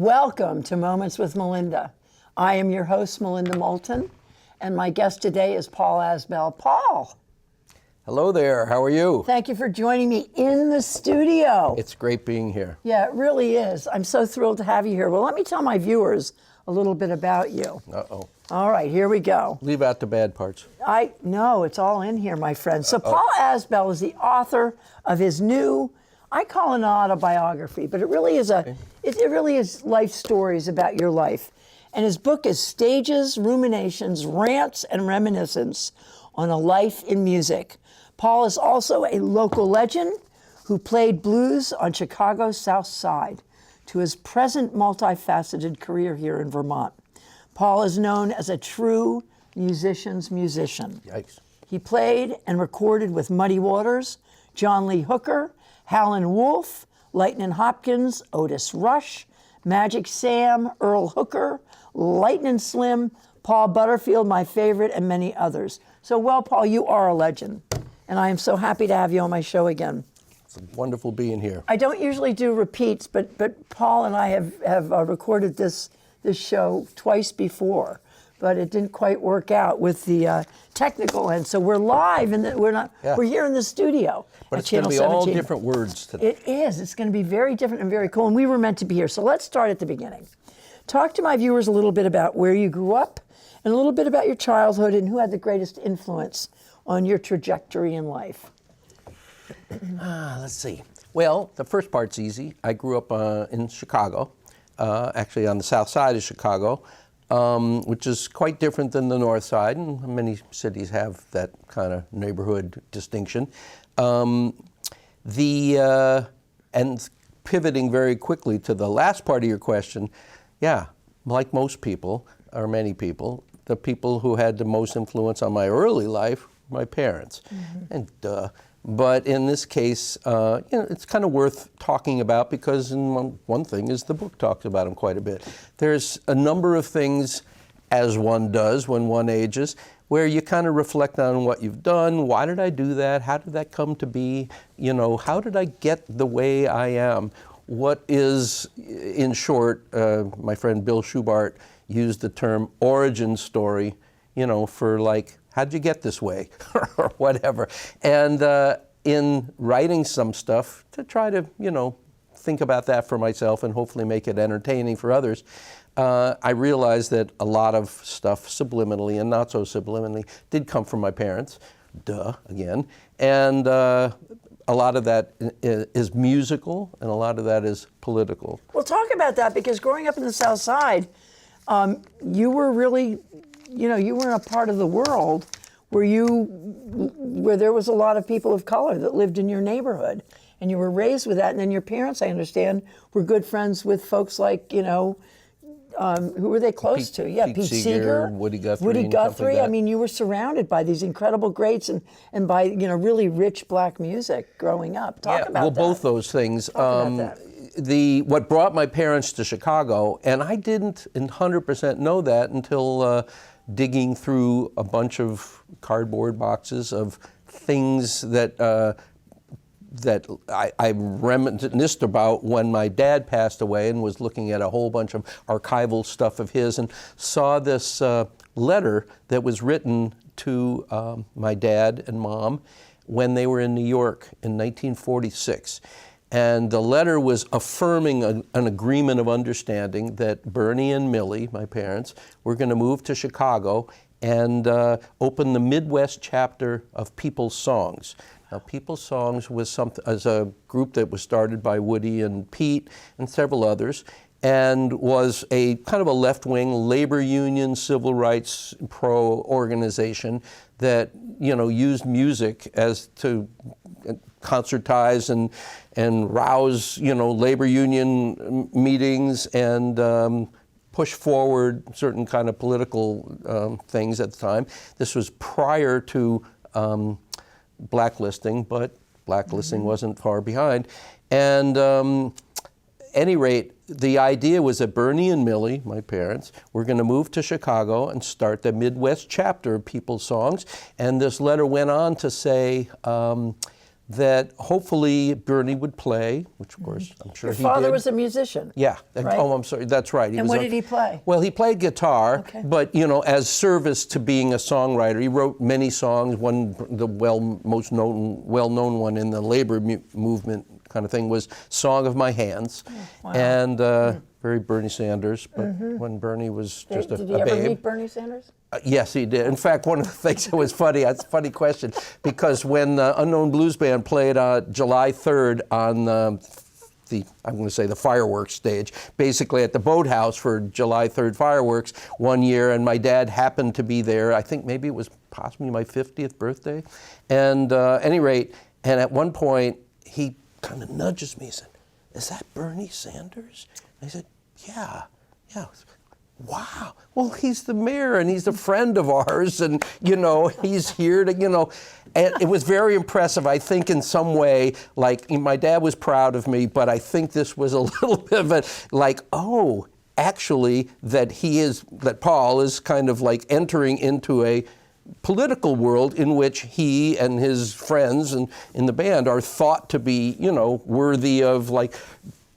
Welcome to Moments with Melinda. I am your host, Melinda Moulton, and my guest today is Paul Asbell. Paul. Hello there, how are you? Thank you for joining me in the studio. It's great being here. Yeah, it really is. I'm so thrilled to have you here. Well, let me tell my viewers a little bit about you. Uh-oh. All right, here we go. Leave out the bad parts. No, it's all in here, my friend. So Paul Asbell is the author of his new, I call it an autobiography, but it really is it really is life stories about your life. And his book is Stages, Ruminations, Rants, and Reminiscences on a Life in Music. Paul is also a local legend who played blues on Chicago's South Side to his present multifaceted career here in Vermont. Paul is known as a true musician's musician. Yikes. He played and recorded with Muddy Waters, John Lee Hooker, Howlin' Wolf, Lightnin' Hopkins, Otis Rush, Magic Sam, Earl Hooker, Lightnin' Slim, Paul Butterfield, my favorite, and many others. So, well, Paul, you are a legend, and I am so happy to have you on my show again. It's wonderful being here. I don't usually do repeats, but Paul and I have recorded this show twice before, but it didn't quite work out with the technical end. So we're live, and we're here in the studio. But it's going to be 17. all different words today. It is. It's going to be very different and very cool, and we were meant to be here. So let's start at the beginning. Talk to my viewers a little bit about where you grew up, and a little bit about your childhood, and who had the greatest influence on your trajectory in life. Let's see. Well, the first part's easy. I grew up in Chicago, actually on the south side of Chicago, which is quite different than the north side, and many cities have that kind of neighborhood distinction. And pivoting very quickly to the last part of your question, yeah, like most people, or many people, the people who had the most influence on my early life, my parents. Mm-hmm. But in this case, it's kind of worth talking about because one thing is the book talks about them quite a bit. There's a number of things, as one does when one ages, where you kind of reflect on what you've done. Why did I do that? How did that come to be? You know, how did I get the way I am? What is, in short, my friend Bill Schubart used the term origin story, you know, for like, how'd you get this way, or whatever. And in writing some stuff to try to, you know, think about that for myself and hopefully make it entertaining for others, I realized that a lot of stuff subliminally and not so subliminally did come from my parents, again. And a lot of that is musical and a lot of that is political. Well, talk about that, because growing up in the South Side, you were really, you know, you were in a part of the world where there was a lot of people of color that lived in your neighborhood, and you were raised with that. And then your parents, I understand, were good friends with folks like, you know, who were they close to? Yeah, Pete Seeger, Woody Guthrie. Like I mean, you were surrounded by these incredible greats and by, you know, really rich black music growing up. Talk about that. Well, both those things. Talk about that. What brought my parents to Chicago, and I didn't 100% know that until digging through a bunch of cardboard boxes of things that I reminisced about when my dad passed away, and was looking at a whole bunch of archival stuff of his, and saw this letter that was written to my dad and mom when they were in New York in 1946. And the letter was affirming an agreement of understanding that Bernie and Millie, my parents, were going to move to Chicago and open the Midwest chapter of People's Songs. Now, People's Songs was as a group that was started by Woody and Pete and several others, and was a kind of a left-wing labor union, civil rights pro organization that, you know, used music as to concertize and rouse, you know, labor union meetings and push forward certain kind of political things at the time. This was prior to blacklisting, but blacklisting wasn't far behind. And any rate, the idea was that Bernie and Millie, my parents, were going to move to Chicago and start the Midwest chapter of People's Songs. And this letter went on to say, that hopefully Bernie would play, which of course I'm sure Your he father did. was a musician. Yeah. Right? Oh, I'm sorry. That's right. And what did he play? Well, he played guitar, Okay. but as service to being a songwriter. He wrote many songs. One, the well-known one in the labor movement kind of thing was "Song of My Hands," wow. and very Bernie Sanders. But when Bernie was just a Did babe. you ever meet Bernie Sanders? Yes, he did. In fact, one of the things that was funny, that's a funny question, because when Unknown Blues Band played July 3rd on I'm going to say the fireworks stage, basically at the Boathouse for July 3rd fireworks one year, and my dad happened to be there. I think maybe it was possibly my 50th birthday. And at any rate, and at one point, he kind of nudges me and said, "Is that Bernie Sanders?" I said, yeah. Wow. Well, he's the mayor and he's a friend of ours, and he's here to, and it was very impressive. I think in some way, like, my dad was proud of me, but I think this was a little bit of a, like, oh, actually that Paul is kind of like entering into a political world in which he and his friends and in the band are thought to be, worthy of like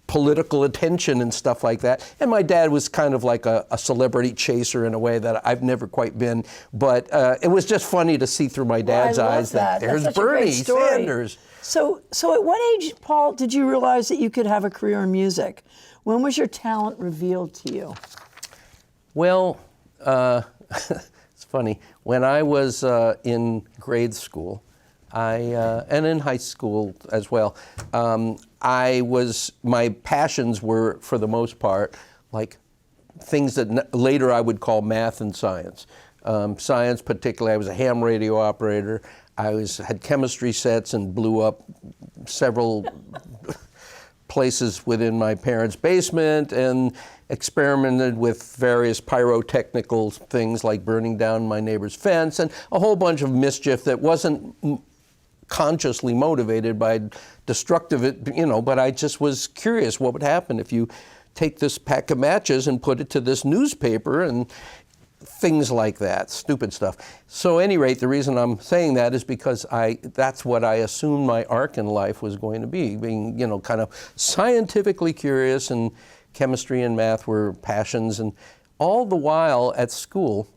political attention and stuff like that. And my dad was kind of like a celebrity chaser in a way that I've never quite been. But it was just funny to see through my dad's eyes that there's That's such a great Bernie story. Sanders. So at what age, Paul, did you realize that you could have a career in music? When was your talent revealed to you? Well, it's funny. When I was in grade school, and in high school as well, my passions were, for the most part, like things that later I would call math and science. Science particularly, I was a ham radio operator. I had chemistry sets and blew up several places within my parents' basement and experimented with various pyrotechnical things like burning down my neighbor's fence and a whole bunch of mischief that wasn't consciously motivated by destructive, but I just was curious what would happen if you take this pack of matches and put it to this newspaper and things like that, stupid stuff. So at any rate, the reason I'm saying that is because that's what I assumed my arc in life was going to be, being, kind of scientifically curious, and chemistry and math were passions. And all the while at school,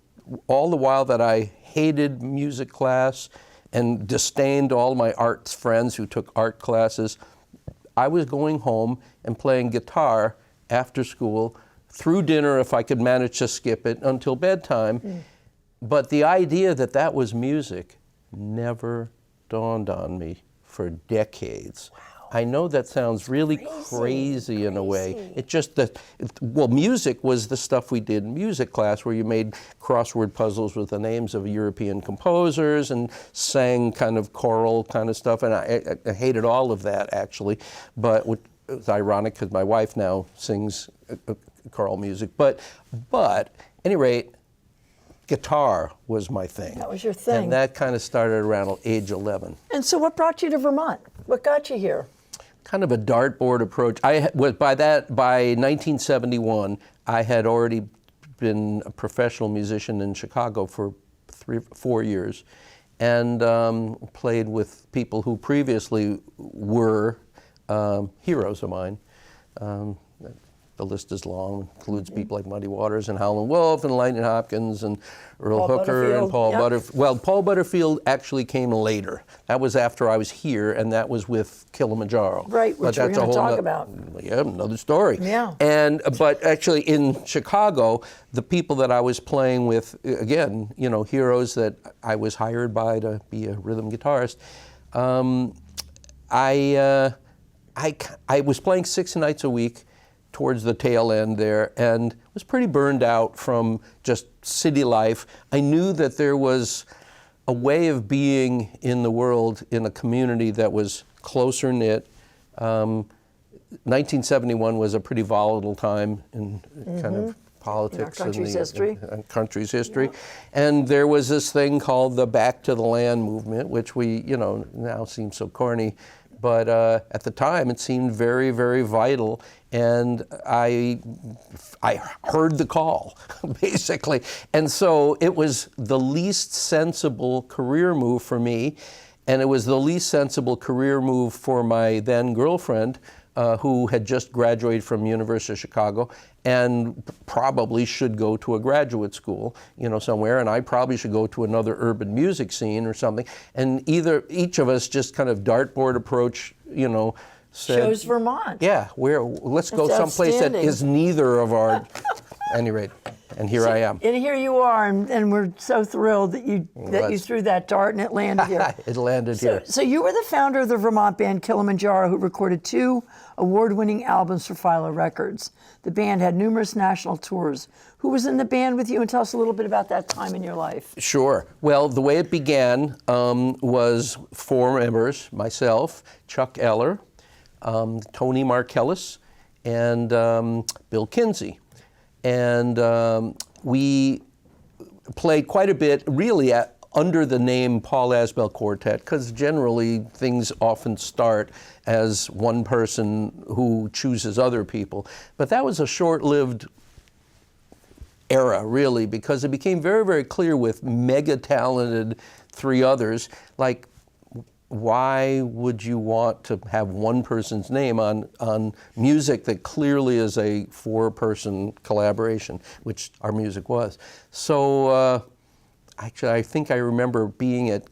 all the while that I hated music class and disdained all my arts friends who took art classes, I was going home and playing guitar after school, through dinner if I could manage to skip it, until bedtime. But the idea that that was music never dawned on me for decades. Wow. I know that sounds really crazy in a way. It's just that, music was the stuff we did in music class, where you made crossword puzzles with the names of European composers and sang kind of choral kind of stuff. And I hated all of that, actually. But it's ironic because my wife now sings choral music. But at any rate, guitar was my thing. That was your thing. And that kind of started around age 11. And so what brought you to Vermont? What got you here? Kind of a dartboard approach. By 1971, I had already been a professional musician in Chicago for 4 years, and played with people who previously were heroes of mine. The list is long. Includes people like Muddy Waters and Howlin' Wolf and Lightning Hopkins and Earl Hooker and Paul Butterfield. Well, Paul Butterfield actually came later. That was after I was here, and that was with Kilimanjaro. Right, which we're going to talk about. Yeah, another story. Yeah. But actually in Chicago, the people that I was playing with, again, heroes that I was hired by to be a rhythm guitarist, I was playing 6 nights a week towards the tail end there, and was pretty burned out from just city life. I knew that there was a way of being in the world in a community that was closer knit. 1971 was a pretty volatile time in kind of politics in our country's history. And there was this thing called the Back to the Land movement, which we, now seems so corny. But at the time, it seemed very, very vital, and I heard the call, basically. And so it was the least sensible career move for me. And it was the least sensible career move for my then girlfriend, who had just graduated from University of Chicago and probably should go to a graduate school, somewhere, and I probably should go to another urban music scene or something. And each of us just kind of dartboard approach, said, Chose Vermont. Yeah, let's go someplace that is neither of our, at any rate. And here I am. And here you are, and we're so thrilled that you threw that dart and it landed here. It landed here. So you were the founder of the Vermont band Kilimanjaro, who recorded 2 award-winning albums for Philo Records. The band had numerous national tours. Who was in the band with you? And tell us a little bit about that time in your life. Sure. Well, the way it began was 4 members: myself, Chuck Eller, Tony Markellis, and Bill Kinsey. And we played quite a bit, really, under the name Paul Asbell Quartet, because generally things often start as one person who chooses other people. But that was a short-lived era, really, because it became very, very clear with mega-talented 3 others, like, why would you want to have one person's name on music that clearly is a 4-person collaboration, which our music was? So actually, I think I remember being at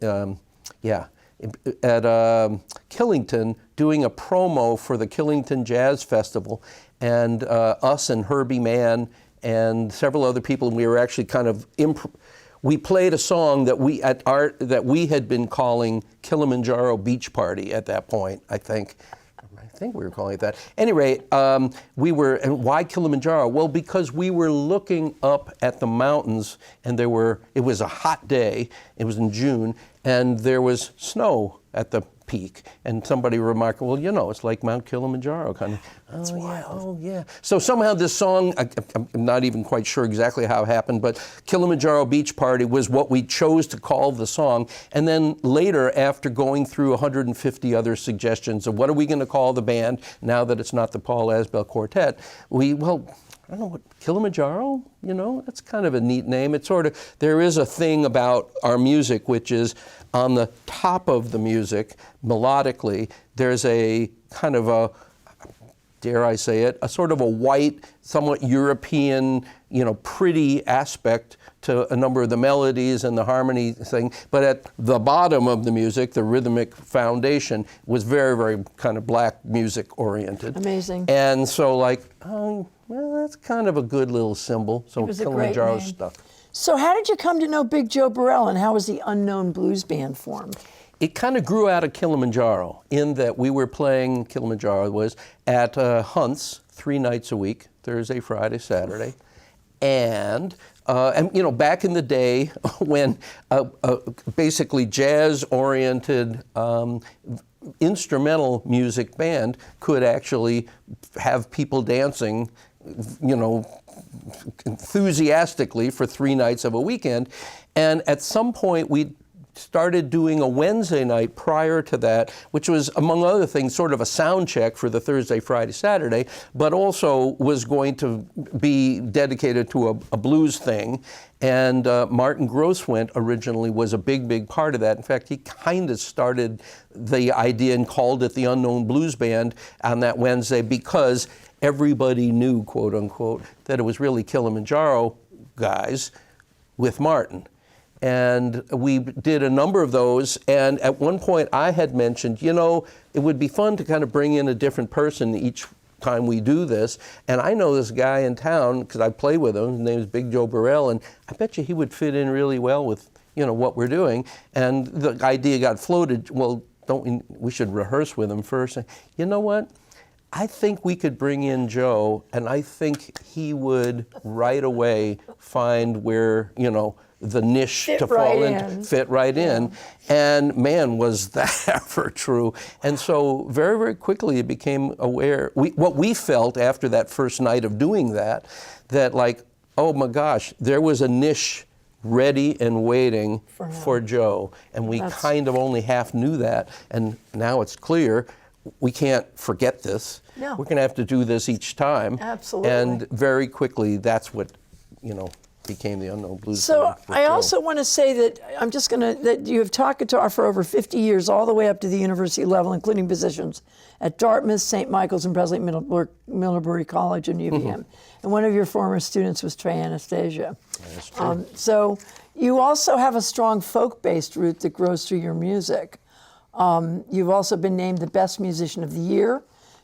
Killington doing a promo for the Killington Jazz Festival, and us and Herbie Mann and several other people, and we were actually kind of we played a song that we had been calling Kilimanjaro Beach Party at that point, I think we were calling it that. Anyway, and why Kilimanjaro? Well, because we were looking up at the mountains, and it was a hot day, it was in June, and there was snow at the peak. And somebody remarked, well, it's like Mount Kilimanjaro, kind of. That's wild. Oh, yeah. So somehow this song, I'm not even quite sure exactly how it happened, but Kilimanjaro Beach Party was what we chose to call the song. And then later, after going through 150 other suggestions of what are we going to call the band now that it's not the Paul Asbell Quartet, I don't know, Kilimanjaro, that's kind of a neat name. It's there is a thing about our music, which is on the top of the music, melodically, there's a kind of a, dare I say it, a sort of a white, somewhat European, pretty aspect to a number of the melodies and the harmony thing. But at the bottom of the music, the rhythmic foundation was very, very kind of black music oriented. Amazing. And so that's kind of a good little symbol. So Kilimanjaro stuck. So how did you come to know Big Joe Burrell, and how was the Unknown Blues Band formed? It kind of grew out of Kilimanjaro, in that we were playing, Kilimanjaro was, at Hunt's 3 nights a week, Thursday, Friday, Saturday. And back in the day when basically jazz-oriented instrumental music band could actually have people dancing, enthusiastically for 3 nights of a weekend. And at some point we started doing a Wednesday night prior to that, which was, among other things, sort of a sound check for the Thursday, Friday, Saturday, but also was going to be dedicated to a blues thing. And Martin Grosswent originally was a big, big part of that. In fact, he kind of started the idea and called it the Unknown Blues Band on that Wednesday, because everybody knew, quote unquote, that it was really Kilimanjaro guys with Martin. And we did a number of those, and at one point I had mentioned, it would be fun to kind of bring in a different person each time we do this. And I know this guy in town, because I play with him, his name is Big Joe Burrell, and I bet you he would fit in really well with, what we're doing. And the idea got floated, well, we should rehearse with him first. You know what? I think we could bring in Joe, and I think he would right away find where, the niche to fall into, fit right in. And man, was that ever true. And so very, very quickly it became aware, what we felt after that first night of doing that oh my gosh, there was a niche ready and waiting for Joe. And we kind of only half knew that. And now it's clear, we can't forget this. No. We're going to have to do this each time. Absolutely. And very quickly, that's what, became the Unknown Blues So Band for I Joe. also want to say that that you have taught guitar for over 50 years, all the way up to the university level, including positions at Dartmouth, St. Michael's, and Breslin Middlebury College and UVM. And one of your former students was Trey Anastasia. That's true. So you also have a strong folk-based root that grows through your music. You've also been named the Best Musician of the Year,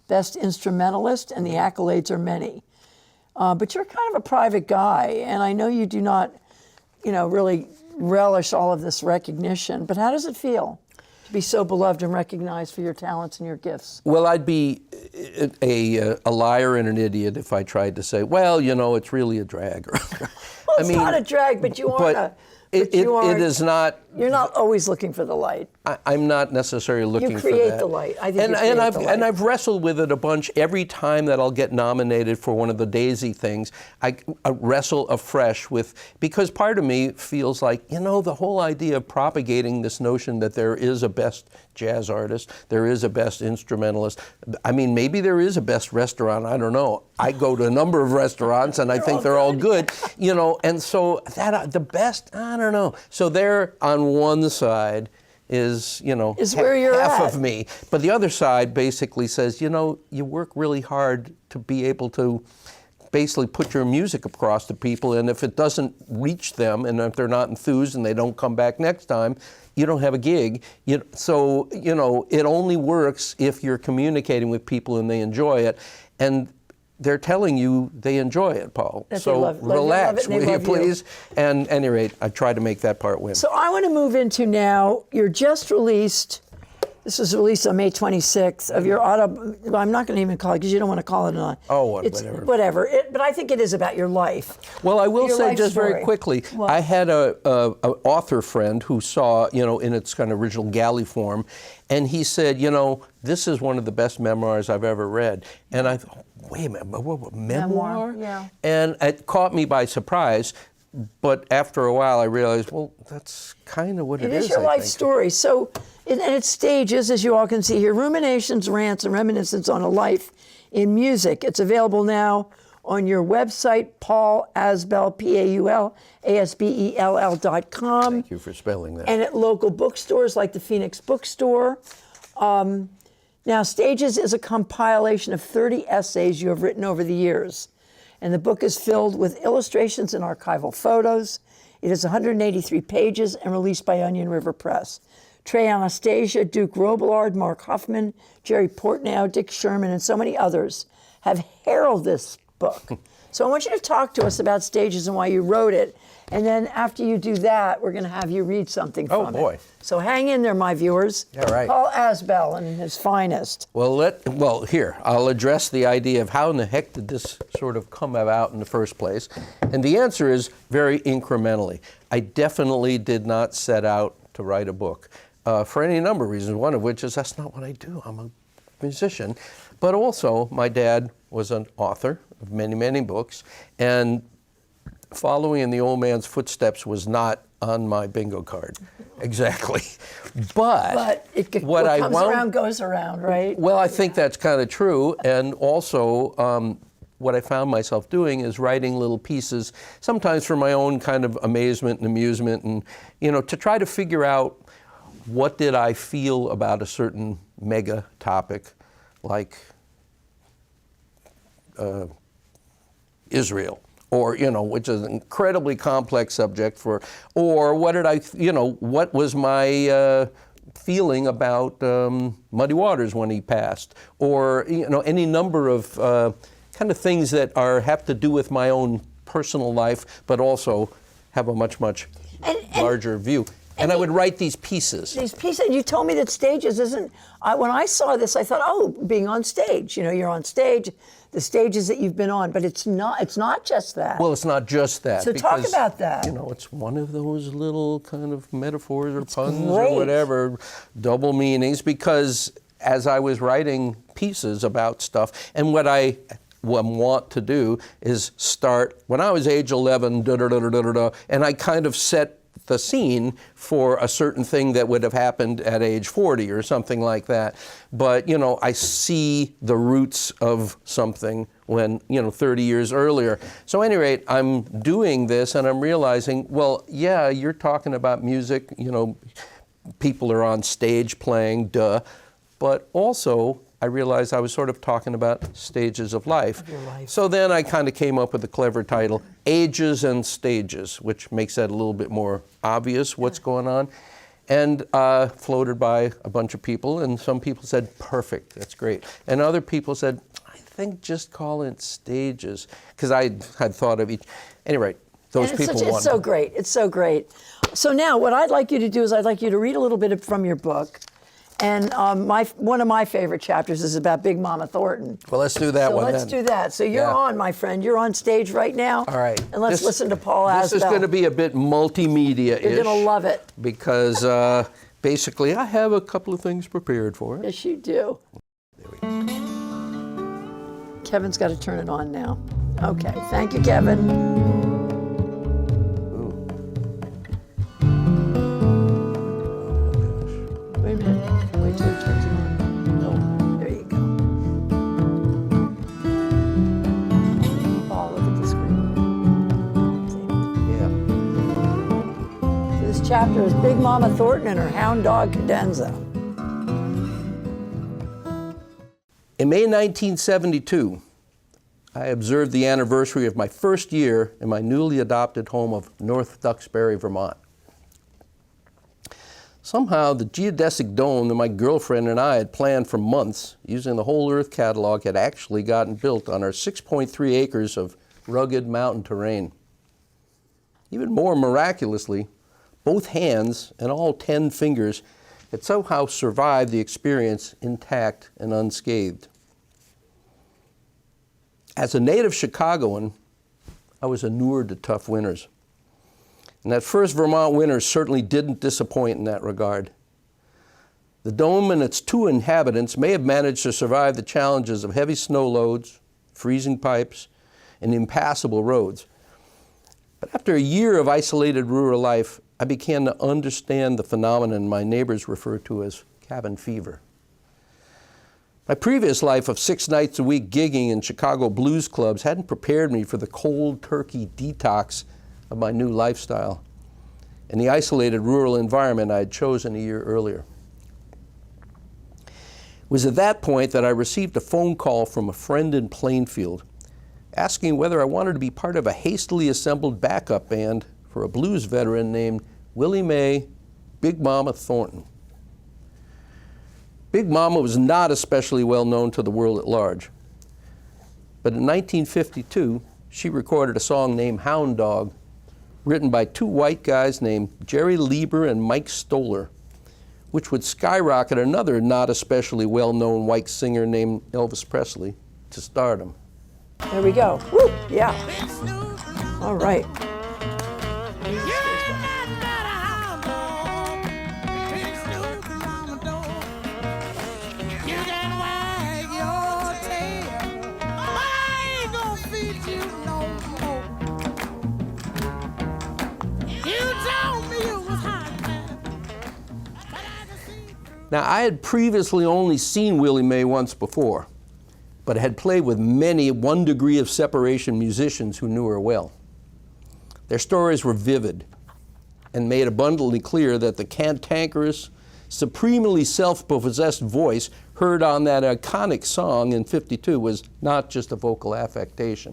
Best Instrumentalist, and the accolades are many. But you're kind of a private guy, and I know you do not, really relish all of this recognition. But how does it feel to be so beloved and recognized for your talents and your gifts? Well, I'd be a liar and an idiot if I tried to say, well, it's really a drag. Well, it's not a drag, but you aren't. It is not. You're not always looking for the light. I'm not necessarily looking for that. You create the light. I think and I've wrestled with it a bunch. Every time that I'll get nominated for one of the Daisy things, I wrestle afresh with, because part of me feels like, the whole idea of propagating this notion that there is a best jazz artist, there is a best instrumentalist. I mean, maybe there is a best restaurant. I don't know. I go to a number of restaurants and I think they're all good, and so the best, I don't know. So they're on one side is where you're half at. of me, but the other side basically says, you work really hard to be able to basically put your music across to people, and if it doesn't reach them, and if they're not enthused and they don't come back next time, you don't have a gig. So it only works if you're communicating with people and they enjoy it, and they're telling you they enjoy it, Paul. So relax, will you please? And at any rate, I try to make that part win. So I want to move into now, you're just released, this was released on May 26th, of your well, I'm not going to even call it, because you don't want to call it an whatever. Whatever, but I think it is about your life. Well, I will Your say life just story. very quickly, Well- I had a author friend who saw, in its kind of original galley form, and he said, this is one of the best memoirs I've ever read. And I thought, wait a minute, memoir? Yeah. And it caught me by surprise. But after a while, I realized, well, that's kind of what it is. It is your I life think. story. So, and it's stages, as you all can see here: Ruminations, Rants, and Reminiscences on a Life in Music. It's available now on your website, Paul Asbell, PAULASBELL.com. Thank you for spelling that. And at local bookstores like the Phoenix Bookstore. Now, Stages is a compilation of 30 essays you have written over the years. And the book is filled with illustrations and archival photos. It is 183 pages and released by Onion River Press. Trey Anastasia, Duke Robillard, Mark Huffman, Jerry Portnow, Dick Sherman, and so many others have heralded this book. So I want you to talk to us about Stages and why you wrote it. And then after you do that, we're going to have you read something from it. Oh, boy. So hang in there, my viewers. All right. Paul Asbell in his finest. Well, here, I'll address the idea of how in the heck did this sort of come about in the first place. And the answer is very incrementally. I definitely did not set out to write a book for any number of reasons, one of which is that's not what I do. I'm a musician. But also, my dad was an author of many, many books, and following in the old man's footsteps was not on my bingo card. Exactly. But what comes around goes around, right? Well, I think that's kind of true. And also, what I found myself doing is writing little pieces, sometimes for my own kind of amazement and amusement, and, to try to figure out what did I feel about a certain mega topic, like Israel. Or, which is an incredibly complex subject or what did what was my feeling about Muddy Waters when he passed? Or, any number of kind of things that have to do with my own personal life, but also have a much, much larger view. And I would write these pieces. These pieces, you told me that Stages isn't, when I saw this, I thought, oh, being on stage, you're on stage, the stages that you've been on, but it's not just that. Well, it's not just that. So talk about that. It's one of those little kind of metaphors or puns great. Or whatever, double meanings, because as I was writing pieces about stuff, and what I want to do is start, when I was age 11, and I kind of set the scene for a certain thing that would have happened at age 40 or something like that. But, I see the roots of something when, 30 years earlier. So at any rate, I'm doing this and I'm realizing, well, yeah, you're talking about music, people are on stage playing, duh. But also, I realized I was sort of talking about stages of life. Of your life. So then I kind of came up with a clever title, Ages and Stages, which makes that a little bit more obvious what's going on. And floated by a bunch of people, and some people said, perfect, that's great. And other people said, I think just call it stages, because I had thought of each. Anyway, those people wanted. It's so great, it's so great. So now what I'd like you to do is I'd like you to read a little bit from your book. And one of my favorite chapters is about Big Mama Thornton. Well, let's do that one then. Let's do that. So you're on, my friend. You're on stage right now. All right. And let's listen to Paul Asbell. This is going to be a bit multimedia-ish. You're going to love it. Because basically I have a couple of things prepared for it. Yes, you do. There we go. Kevin's got to turn it on now. Okay. Thank you, Kevin. Wait a minute. Wait till it turns it on. Oh, there you go. Oh, look at the screen. Yeah. So this chapter is Big Mama Thornton and her hound dog Cadenza. In May 1972, I observed the anniversary of my first year in my newly adopted home of North Duxbury, Vermont. Somehow, the geodesic dome that my girlfriend and I had planned for months, using the whole Earth catalog, had actually gotten built on our 6.3 acres of rugged mountain terrain. Even more miraculously, both hands and all 10 fingers had somehow survived the experience intact and unscathed. As a native Chicagoan, I was inured to tough winters. And that first Vermont winter certainly didn't disappoint in that regard. The dome and its 2 inhabitants may have managed to survive the challenges of heavy snow loads, freezing pipes, and impassable roads. But after a year of isolated rural life, I began to understand the phenomenon my neighbors refer to as cabin fever. My previous life of 6 nights a week gigging in Chicago blues clubs hadn't prepared me for the cold turkey detox of my new lifestyle and the isolated rural environment I had chosen a year earlier. It was at that point that I received a phone call from a friend in Plainfield asking whether I wanted to be part of a hastily assembled backup band for a blues veteran named Willie Mae Big Mama Thornton. Big Mama was not especially well known to the world at large, but in 1952 she recorded a song named Hound Dog, written by 2 white guys named Jerry Lieber and Mike Stoller, which would skyrocket another not especially well-known white singer named Elvis Presley to stardom. There we go. Woo! Yeah. All right. Now, I had previously only seen Willie Mae once before, but had played with many 1 degree of separation musicians who knew her well. Their stories were vivid and made abundantly clear that the cantankerous, supremely self-possessed voice heard on that iconic song in '52 was not just a vocal affectation.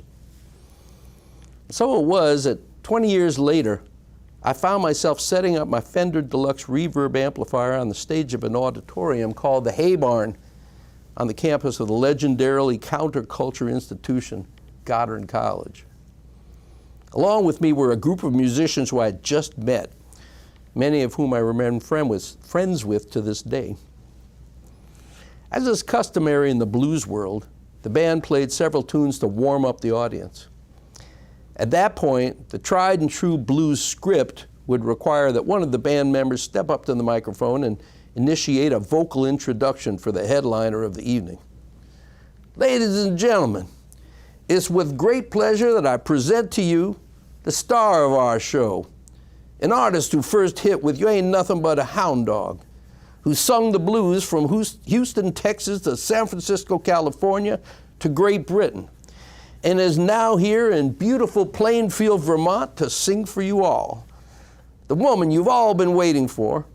So it was that 20 years later, I found myself setting up my Fender Deluxe reverb amplifier on the stage of an auditorium called the Hay Barn on the campus of the legendarily counterculture institution, Goddard College. Along with me were a group of musicians who I had just met, many of whom I remain friends with to this day. As is customary in the blues world, the band played several tunes to warm up the audience. At that point, the tried and true blues script would require that one of the band members step up to the microphone and initiate a vocal introduction for the headliner of the evening. Ladies and gentlemen, it's with great pleasure that I present to you the star of our show, an artist who first hit with You Ain't Nothing But a Hound Dog, who sung the blues from Houston, Texas to San Francisco, California to Great Britain, and is now here in beautiful Plainfield, Vermont to sing for you all. The woman you've all been waiting for,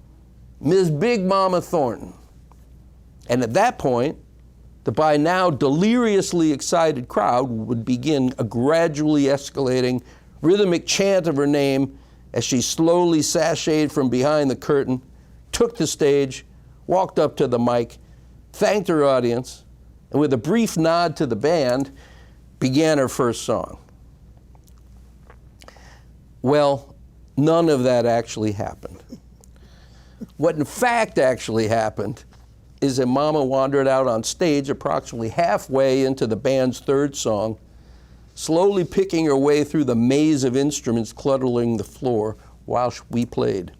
Ms. Big Mama Thornton. And at that point, the by now deliriously excited crowd would begin a gradually escalating rhythmic chant of her name as she slowly sashayed from behind the curtain, took the stage, walked up to the mic, thanked her audience, and with a brief nod to the band, began her first song. Well, none of that actually happened. What in fact actually happened is that Mama wandered out on stage approximately halfway into the band's third song, slowly picking her way through the maze of instruments cluttering the floor while we played.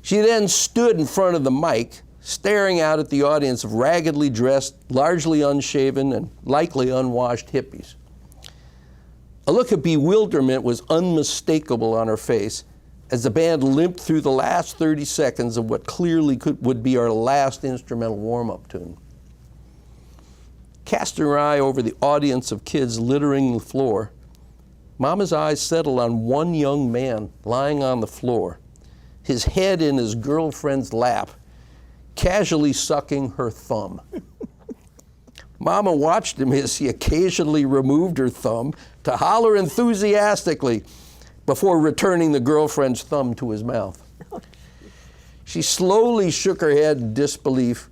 She then stood in front of the mic, staring out at the audience of raggedly dressed, largely unshaven, and likely unwashed hippies. A look of bewilderment was unmistakable on her face as the band limped through the last 30 seconds of what clearly would be our last instrumental warm-up tune. Casting her eye over the audience of kids littering the floor, Mama's eyes settled on one young man lying on the floor, his head in his girlfriend's lap, casually sucking her thumb. Mama watched him as he occasionally removed her thumb to holler enthusiastically before returning the girlfriend's thumb to his mouth. She slowly shook her head in disbelief,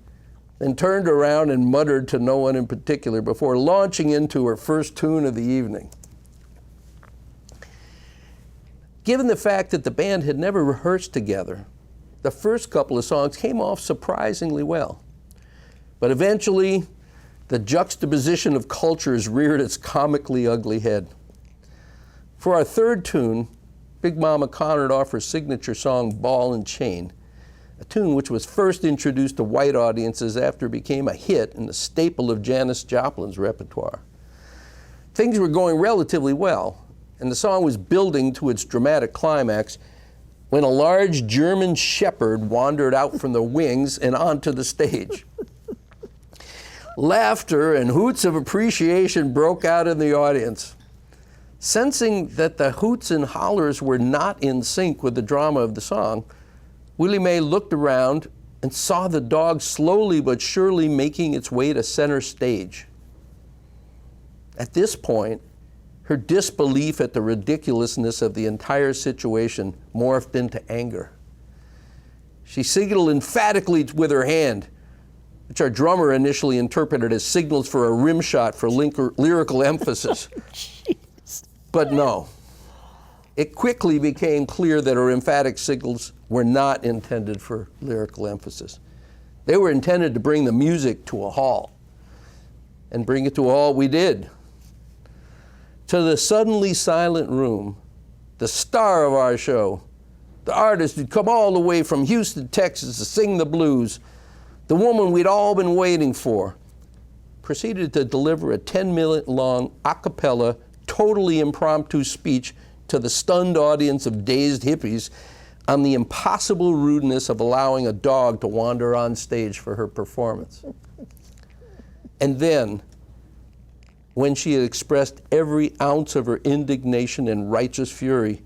then turned around and muttered to no one in particular before launching into her first tune of the evening. Given the fact that the band had never rehearsed together, the first couple of songs came off surprisingly well. But eventually, the juxtaposition of cultures reared its comically ugly head. For our third tune, Big Mama conjured off her signature song, Ball and Chain, a tune which was first introduced to white audiences after it became a hit and a staple of Janis Joplin's repertoire. Things were going relatively well, and the song was building to its dramatic climax when a large German shepherd wandered out from the wings and onto the stage. Laughter and hoots of appreciation broke out in the audience. Sensing that the hoots and hollers were not in sync with the drama of the song, Willie Mae looked around and saw the dog slowly but surely making its way to center stage. At this point, her disbelief at the ridiculousness of the entire situation morphed into anger. She signaled emphatically with her hand, which our drummer initially interpreted as signals for a rim shot for lyrical emphasis. But no, it quickly became clear that her emphatic signals were not intended for lyrical emphasis. They were intended to bring the music to a halt. And bring it to a halt we did. To the suddenly silent room, the star of our show, the artist who'd come all the way from Houston, Texas to sing the blues, the woman we'd all been waiting for, proceeded to deliver a 10-minute long a cappella, totally impromptu speech to the stunned audience of dazed hippies on the impossible rudeness of allowing a dog to wander on stage for her performance. And then, when she had expressed every ounce of her indignation and righteous fury,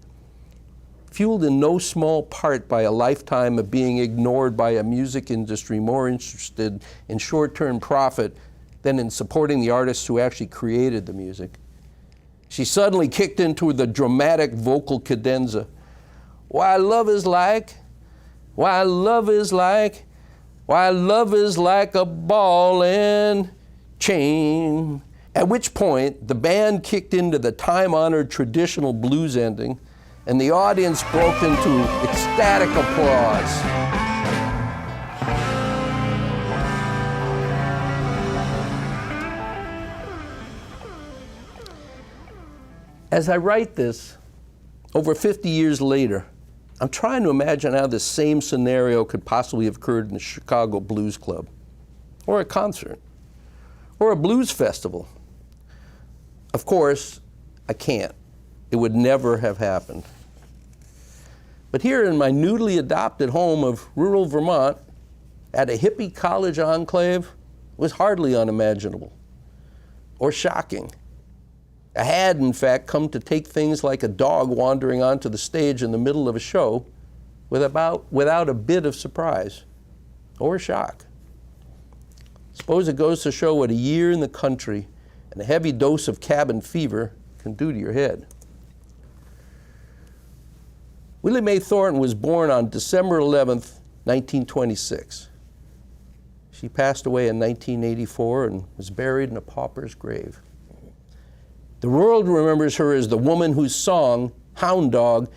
fueled in no small part by a lifetime of being ignored by a music industry more interested in short-term profit than in supporting the artists who actually created the music, she suddenly kicked into the dramatic vocal cadenza. Why love is like, why love is like, why love is like a ball and chain. At which point, the band kicked into the time-honored traditional blues ending, and the audience broke into ecstatic applause. As I write this, over 50 years later, I'm trying to imagine how this same scenario could possibly have occurred in the Chicago Blues Club, or a concert, or a blues festival. Of course, I can't. It would never have happened. But here in my newly adopted home of rural Vermont, at a hippie college enclave, it was hardly unimaginable. or shocking. I had, in fact, come to take things like a dog wandering onto the stage in the middle of a show without a bit of surprise or shock. Suppose it goes to show what a year in the country and a heavy dose of cabin fever can do to your head. Willie Mae Thornton was born on December 11th, 1926. She passed away in 1984 and was buried in a pauper's grave. The world remembers her as the woman whose song, Hound Dog,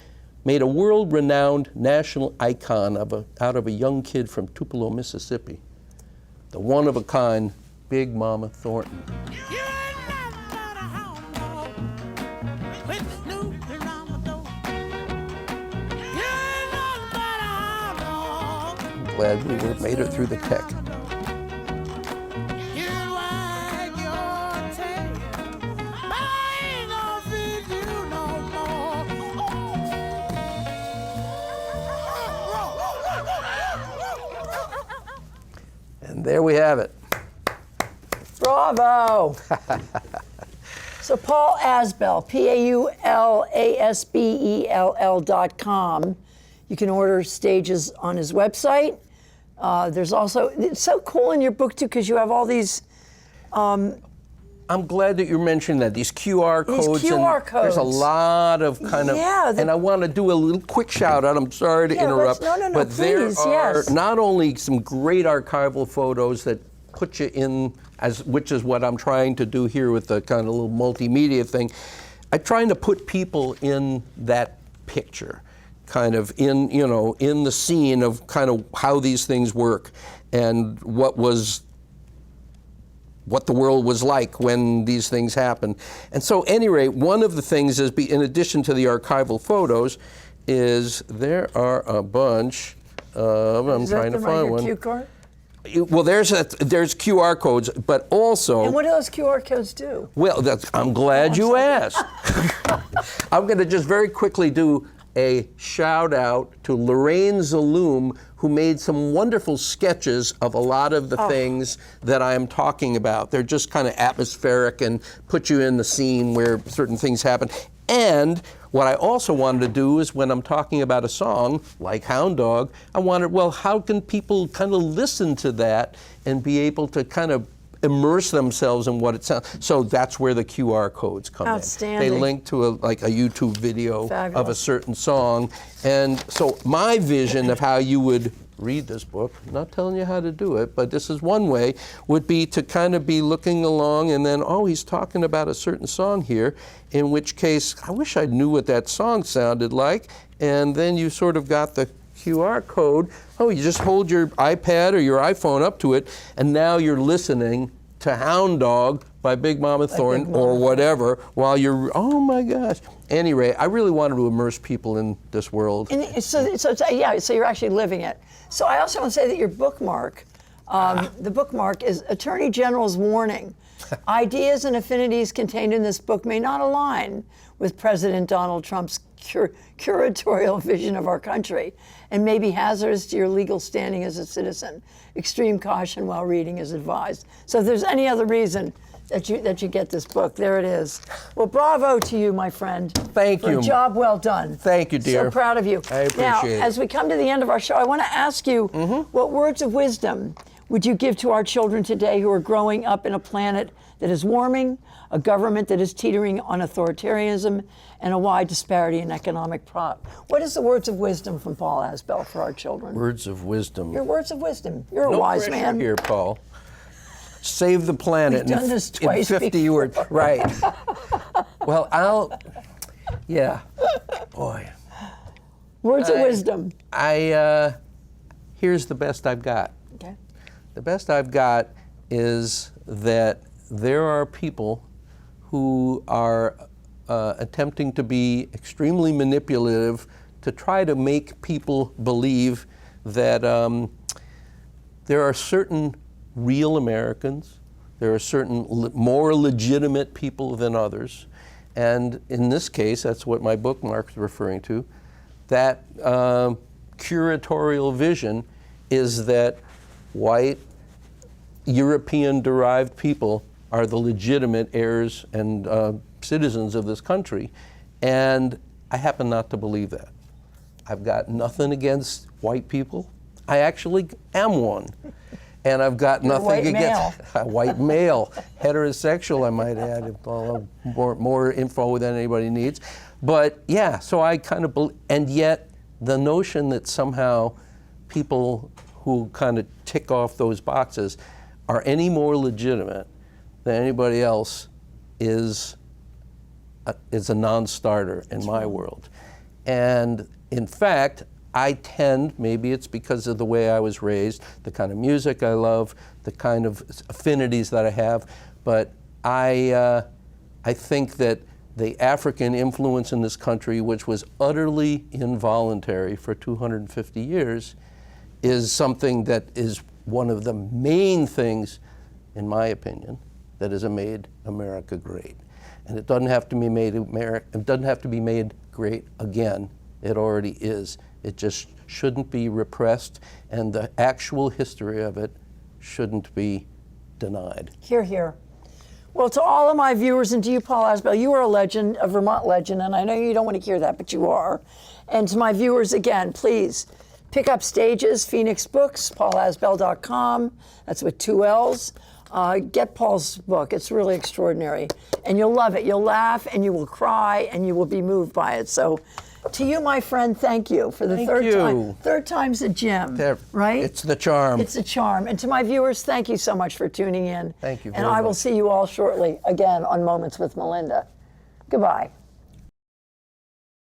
made a world-renowned national icon out of a young kid from Tupelo, Mississippi. The one-of-a-kind Big Mama Thornton. I'm glad we made it through the tech. And there we have it. Bravo. So Paul Asbell, PAULASBELL.com. You can order stages on his website. There's also, it's so cool in your book too, because you have all these. I'm glad that you're mentioning that, these QR codes. These QR codes. There's a lot of kind of, and I want to do a little quick shout out. I'm sorry to interrupt. No, but please, there are yes. not only some great archival photos that put you in, which is what I'm trying to do here with the kind of little multimedia thing. I'm trying to put people in that picture, kind of in, in the scene of kind of how these things work and what the world was like when these things happened. And so, at any rate, one of the things is, in addition to the archival photos, is there are a bunch of, I'm trying to find one. Cue card? Well, there's QR codes, but also. And what do those QR codes do? Well, I'm glad you asked. I'm going to just very quickly do a shout out to Lorraine Zaloom, who made some wonderful sketches of a lot of the things that I'm talking about. They're just kind of atmospheric and put you in the scene where certain things happen. And what I also wanted to do is, when I'm talking about a song like Hound Dog, I wanted, well, how can people kind of listen to that and be able to kind of immerse themselves in what it sounds. So that's where the QR codes come Outstanding. in. They link to a YouTube video Fabulous. of a certain song. And so my vision of how you would read this book, I'm not telling you how to do it, but this is one way, would be to kind of be looking along and then, he's talking about a certain song here, in which case, I wish I knew what that song sounded like. And then you sort of got the QR code. You just hold your iPad or your iPhone up to it, and now you're listening to Hound Dog by Big Mama Thornton or whatever while you're, oh my gosh. Anyway, I really wanted to immerse people in this world. And so you're actually living it. So I also want to say that your bookmark, the bookmark is Attorney General's warning. Ideas and affinities contained in this book may not align with President Donald Trump's curatorial vision of our country and may be hazardous to your legal standing as a citizen. Extreme caution while reading is advised. So if there's any other reason that you get this book, there it is. Well, bravo to you, my friend. Thank you. For a job well done. Thank you, dear. So proud of you. I appreciate now, it. as we come to the end of our show, I want to ask you, what words of wisdom would you give to our children today who are growing up in a planet that is warming, a government that is teetering on authoritarianism, and a wide disparity in economic What is the words of wisdom from Paul Asbell for our children? Words of wisdom. Your words of wisdom. You're a wise pressure man. here, Paul. Save the planet We've done this twice in 50 before. words. Right. Well, boy. Words of wisdom. Here's the best I've got. Okay. The best I've got is that there are people who are attempting to be extremely manipulative to try to make people believe that there are certain real Americans, there are certain more legitimate people than others, and in this case, that's what my bookmark is referring to, that curatorial vision is that white, European-derived people are the legitimate heirs and citizens of this country. And I happen not to believe that. I've got nothing against white people. I actually am one. And I've got nothing white against a white male, heterosexual, I might add, more info than anybody needs. But yeah, so I kind of believe, and yet the notion that somehow people who kind of tick off those boxes are any more legitimate than anybody else is a non-starter in my world. And in fact, I tend, maybe it's because of the way I was raised, the kind of music I love, the kind of affinities that I have, but I think that the African influence in this country, which was utterly involuntary for 250 years, is something that is one of the main things, in my opinion, that has made America great. And it doesn't have to be made it doesn't have to be made great again. It already is. It just shouldn't be repressed, and the actual history of it shouldn't be denied. Hear, hear. Well, to all of my viewers and to you, Paul Asbell, you are a legend, a Vermont legend, and I know you don't want to hear that, but you are. And to my viewers, again, please pick up Stages, Phoenix Books, paulasbell.com. That's with 2 L's. Get Paul's book. It's really extraordinary. And you'll love it. You'll laugh, and you will cry, and you will be moved by it. So to you, my friend, thank you for the third time. Third time's a gem, right? It's the charm. It's a charm. And to my viewers, thank you so much for tuning in. Thank you very And I will much. see you all shortly again on Moments with Melinda. Goodbye.